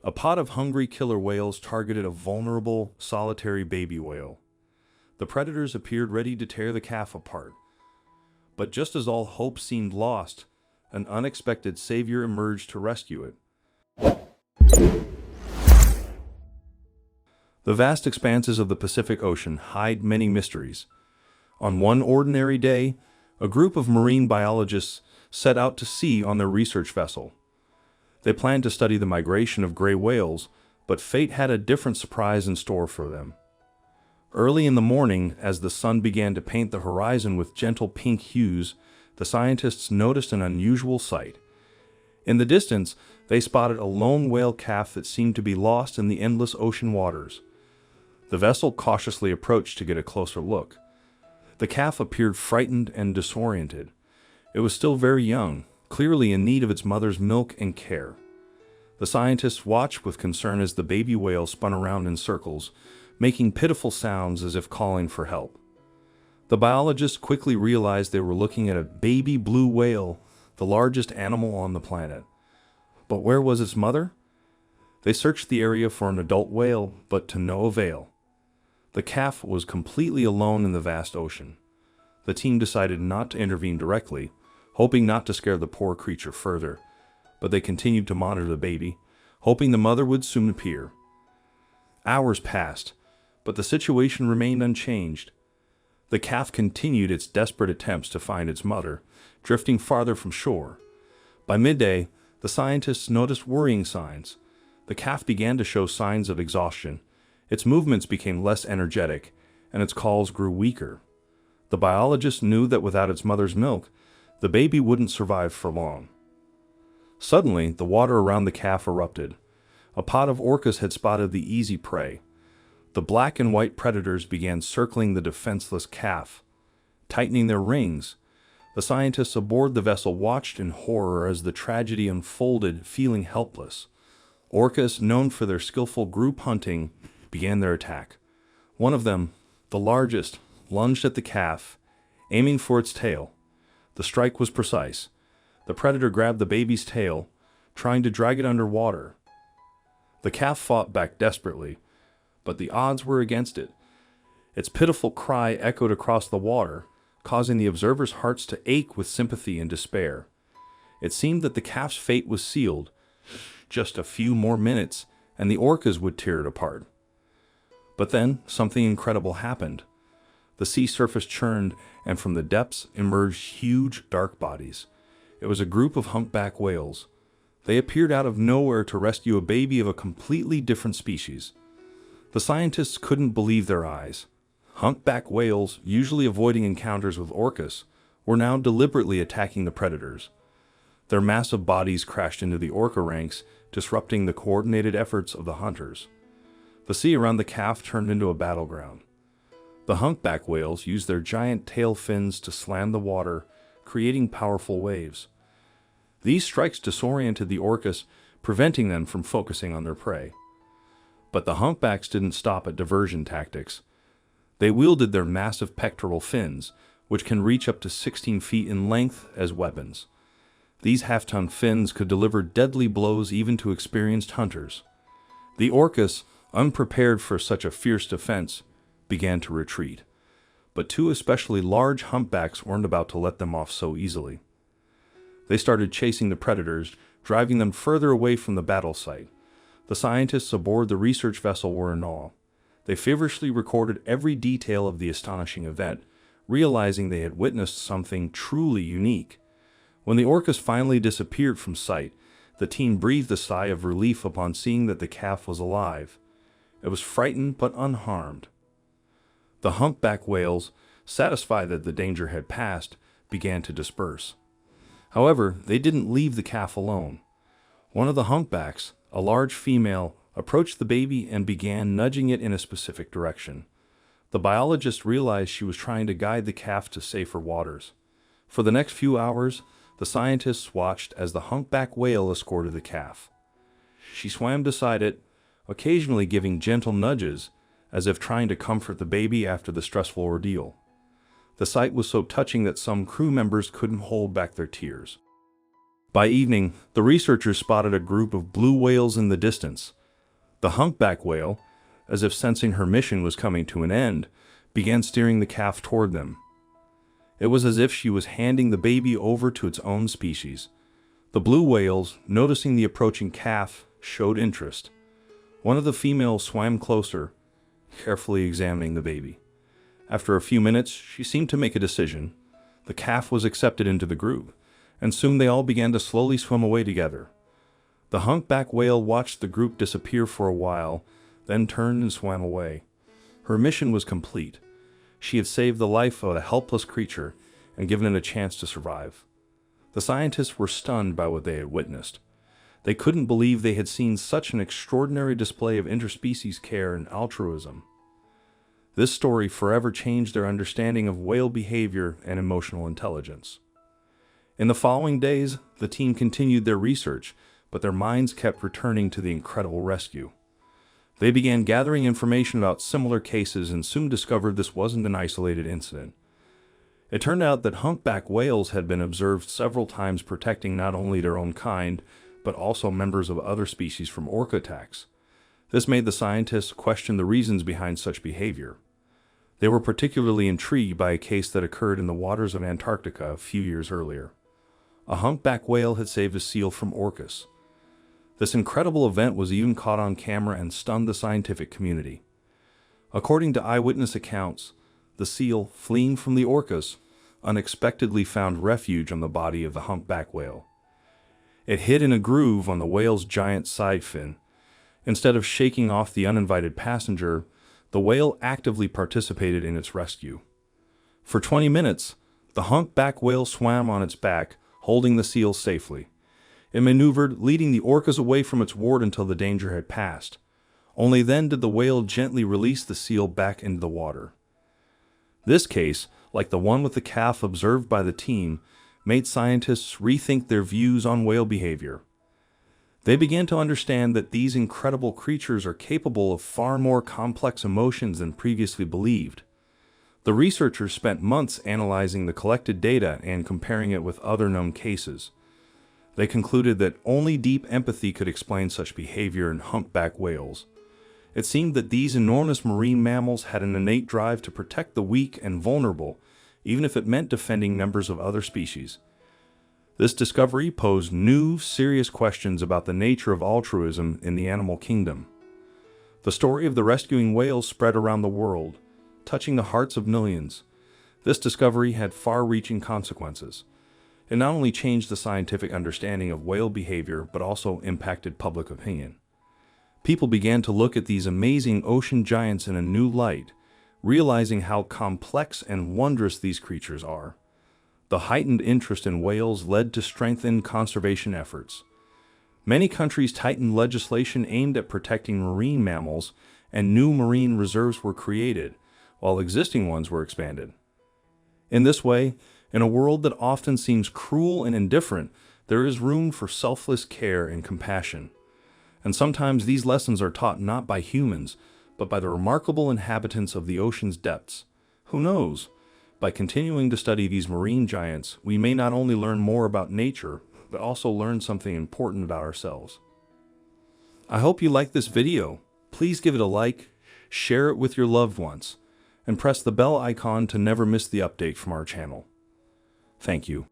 A pod of hungry killer whales targeted a vulnerable, solitary baby whale. The predators appeared ready to tear the calf apart. But just as all hope seemed lost, an unexpected savior emerged to rescue it. The vast expanses of the Pacific Ocean hide many mysteries. On one ordinary day, a group of marine biologists set out to sea on their research vessel. They planned to study the migration of gray whales, but fate had a different surprise in store for them. Early in the morning, as the sun began to paint the horizon with gentle pink hues, the scientists noticed an unusual sight. In the distance, they spotted a lone whale calf that seemed to be lost in the endless ocean waters. The vessel cautiously approached to get a closer look. The calf appeared frightened and disoriented. It was still very young, clearly in need of its mother's milk and care. The scientists watched with concern as the baby whale spun around in circles, making pitiful sounds as if calling for help. The biologists quickly realized they were looking at a baby blue whale, the largest animal on the planet. But where was its mother? They searched the area for an adult whale, but to no avail. The calf was completely alone in the vast ocean. The team decided not to intervene directly, hoping not to scare the poor creature further, but they continued to monitor the baby, hoping the mother would soon appear. Hours passed, but the situation remained unchanged. The calf continued its desperate attempts to find its mother, drifting farther from shore. By midday, the scientists noticed worrying signs. The calf began to show signs of exhaustion. Its movements became less energetic, and its calls grew weaker. The biologists knew that without its mother's milk, the baby wouldn't survive for long. Suddenly, the water around the calf erupted. A pod of orcas had spotted the easy prey. The black and white predators began circling the defenseless calf, tightening their rings. The scientists aboard the vessel watched in horror as the tragedy unfolded, feeling helpless. Orcas, known for their skillful group hunting, began their attack. One of them, the largest, lunged at the calf, aiming for its tail. The strike was precise. The predator grabbed the baby's tail, trying to drag it underwater. The calf fought back desperately, but the odds were against it. Its pitiful cry echoed across the water, causing the observers' hearts to ache with sympathy and despair. It seemed that the calf's fate was sealed. Just a few more minutes, and the orcas would tear it apart. But then, something incredible happened. The sea surface churned, and from the depths emerged huge, dark bodies. It was a group of humpback whales. They appeared out of nowhere to rescue a baby of a completely different species. The scientists couldn't believe their eyes. Humpback whales, usually avoiding encounters with orcas, were now deliberately attacking the predators. Their massive bodies crashed into the orca ranks, disrupting the coordinated efforts of the hunters. The sea around the calf turned into a battleground. The humpback whales used their giant tail fins to slam the water, creating powerful waves. These strikes disoriented the orcas, preventing them from focusing on their prey. But the humpbacks didn't stop at diversion tactics. They wielded their massive pectoral fins, which can reach up to 16 feet in length, as weapons. These half-ton fins could deliver deadly blows even to experienced hunters. The orcas, unprepared for such a fierce defense, began to retreat. But two especially large humpbacks weren't about to let them off so easily. They started chasing the predators, driving them further away from the battle site. The scientists aboard the research vessel were in awe. They feverishly recorded every detail of the astonishing event, realizing they had witnessed something truly unique. When the orcas finally disappeared from sight, the team breathed a sigh of relief upon seeing that the calf was alive. It was frightened but unharmed. The humpback whales, satisfied that the danger had passed, began to disperse. However, they didn't leave the calf alone. One of the humpbacks, a large female, approached the baby and began nudging it in a specific direction. The biologist realized she was trying to guide the calf to safer waters. For the next few hours, the scientists watched as the humpback whale escorted the calf. She swam beside it, occasionally giving gentle nudges, as if trying to comfort the baby after the stressful ordeal. The sight was so touching that some crew members couldn't hold back their tears. By evening, the researchers spotted a group of blue whales in the distance. The humpback whale, as if sensing her mission was coming to an end, began steering the calf toward them. It was as if she was handing the baby over to its own species. The blue whales, noticing the approaching calf, showed interest. One of the females swam closer, carefully examining the baby. After a few minutes, she seemed to make a decision. The calf was accepted into the group, and soon they all began to slowly swim away together. The humpback whale watched the group disappear for a while, then turned and swam away. Her mission was complete. She had saved the life of a helpless creature and given it a chance to survive. The scientists were stunned by what they had witnessed. They couldn't believe they had seen such an extraordinary display of interspecies care and altruism. This story forever changed their understanding of whale behavior and emotional intelligence. In the following days, the team continued their research, but their minds kept returning to the incredible rescue. They began gathering information about similar cases and soon discovered this wasn't an isolated incident. It turned out that humpback whales had been observed several times protecting not only their own kind, but also members of other species from orca attacks. This made the scientists question the reasons behind such behavior. They were particularly intrigued by a case that occurred in the waters of Antarctica a few years earlier. A humpback whale had saved a seal from orcas. This incredible event was even caught on camera and stunned the scientific community. According to eyewitness accounts, the seal, fleeing from the orcas, unexpectedly found refuge on the body of the humpback whale. It hid in a groove on the whale's giant side fin. Instead of shaking off the uninvited passenger, the whale actively participated in its rescue. For 20 minutes, the humpback whale swam on its back, holding the seal safely. It maneuvered, leading the orcas away from its ward until the danger had passed. Only then did the whale gently release the seal back into the water. This case, like the one with the calf observed by the team, made scientists rethink their views on whale behavior. They began to understand that these incredible creatures are capable of far more complex emotions than previously believed. The researchers spent months analyzing the collected data and comparing it with other known cases. They concluded that only deep empathy could explain such behavior in humpback whales. It seemed that these enormous marine mammals had an innate drive to protect the weak and vulnerable, even if it meant defending members of other species. This discovery posed new, serious questions about the nature of altruism in the animal kingdom. The story of the rescuing whales spread around the world, touching the hearts of millions. This discovery had far-reaching consequences. It not only changed the scientific understanding of whale behavior, but also impacted public opinion. People began to look at these amazing ocean giants in a new light, realizing how complex and wondrous these creatures are. The heightened interest in whales led to strengthened conservation efforts. Many countries tightened legislation aimed at protecting marine mammals, and new marine reserves were created, while existing ones were expanded. In this way, in a world that often seems cruel and indifferent, there is room for selfless care and compassion. And sometimes these lessons are taught not by humans, but by the remarkable inhabitants of the ocean's depths. Who knows? By continuing to study these marine giants, we may not only learn more about nature, but also learn something important about ourselves. I hope you liked this video. Please give it a like, share it with your loved ones, and press the bell icon to never miss the update from our channel. Thank you.